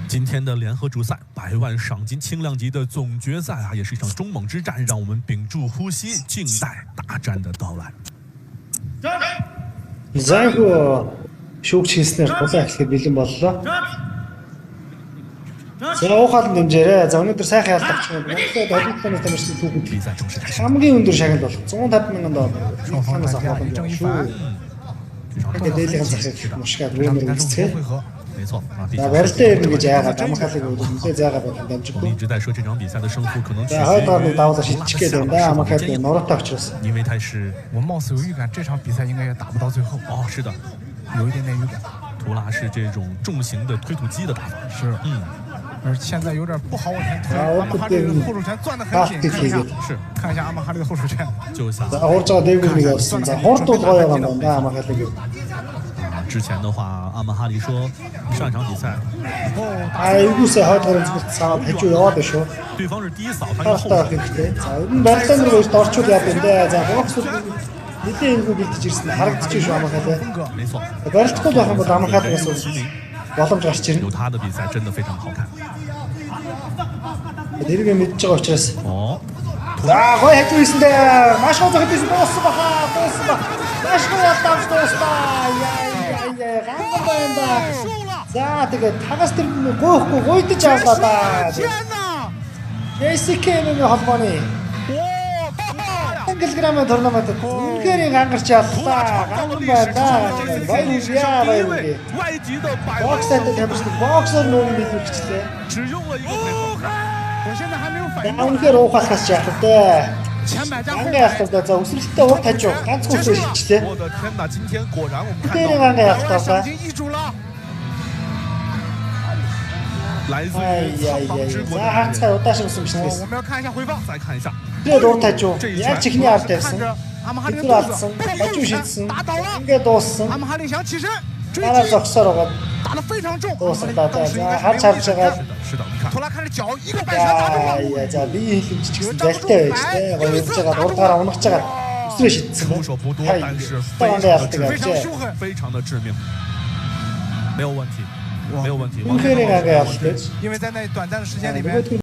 今天的联合主赛，100万赏金轻量级的总决赛啊，也是一场中猛之战，让我们屏住呼吸，静待大战的到来。 Зайгүй шүүгч хийснээр тулаа эхлэхэд бэлэн боллоо. За уухаалan дэмжээрэй. За өнөөдөр сайхан ялт авчих юм. Монголд олимпиадын тамирчид түүхэнд хамгийн өндөр шагнал бол 150 мянган доллар. Танаас авах юм шүү. Дээлхэн захыг мушгаад вэмэр үзцгээ. 没错啊， барилтаа ирнэ гэж яагаад амхаалыг үлдээ заагаад байна дамжиггүй. 一直在说这场比赛的胜负可能取决 хойдоорны давуулаа шилжих гээд байна да амхаалыг нуруутай учраас. 因为他是 我貌似有预感，这场比赛应该也打不到最后。哦，是的， 有一点点预感。 图拉是这种重型的推土机的打法，是，而现在有点不好往前推，我阿马哈利的后手拳攥得很紧，看一下，是看一下阿马哈利的后手拳， 就像 За хуурж байгаа дээгүүрийг явуулсан. За хуурдууд гоё байгаа юм да амхаалыг. 之前的话，阿曼哈利说上一场比赛 Айгуусаа хойдоорын зүгт цаад хажуу яваад шүү. 对方是第一扫，他用后 Хатаа хэрэгтэй. За энэ барилтаа нэг өөрт орчуул яа юм бэ? За боксууд нэгэн ингэ бэлдэж ирсэн харагдчих шүү амхаалаа. 没错， барилтгүй байх юм бол амхаалаас боломж гарч ирнэ. 有他的比赛真的非常好看。 Дэрэг мэдж байгаа учраас 哦， за гоё хажуу хийсэндээ маш гоё хийсэн дууссан баха. Маш гоё дууссан. Яа ганган байна. За тэгээд тагас тэр гоохгүй гойдож авлаа да. 天哪！ JCK-ийн холбооны 1 кг турнамент үнэхээр гангарч яллаа. Ганган байна. Баярлалаа. 外籍的百 Бокстай тамирчид боксер нүүн мэдвэрчлээ. 只用了一个配合。 我现在还没有反应过来。 Үнэхээр уухаас яах вэ? 前百家后 Ганга яах вэ? За өсвөлтөө урд хажуу ганц хүсээ шилжлээ. 我的天哪！今天果然我们看 Тэр 到 ганга яах 百赏 вэ? 金易主了。 来自 Ай 于 яй 苍茫 яй. 之国 За 的男人。 хацгаа удаашаа өсөн биш 我 лээс. 们要看一下回放， 再看一下， Тэгээд урд хажуу яаж чихний ард 看 тавьсан. 着阿马哈利的 Хэцүү 肚子 алдсан. 被 Хажуу шидсэн. 打倒了。 Ингээд дууссан. 阿马哈利想起身追 Дараа 击， зогсоор байгаа. 打得非常重。阿马哈 Дууссан 利 да. 当时应该 За 是没 харж 有 харж 意识 байгаа. 是的，你看 图，拉看着脚一个摆拳打中 За 了。 яа за бие хэлэмж ч гэсэн залтай байж тээ. Гоё явж байгаа. Урдгаараа унагч байгаа. Өсрөө шидсэн. 出手不多， Ай, 但是 ганга 非常 яах 的致 вэ? 非常凶狠。 非常的致命，没有问题，没有问题。 Үнэхээр ганга яах вэ? 因为在那短暂的时间里面，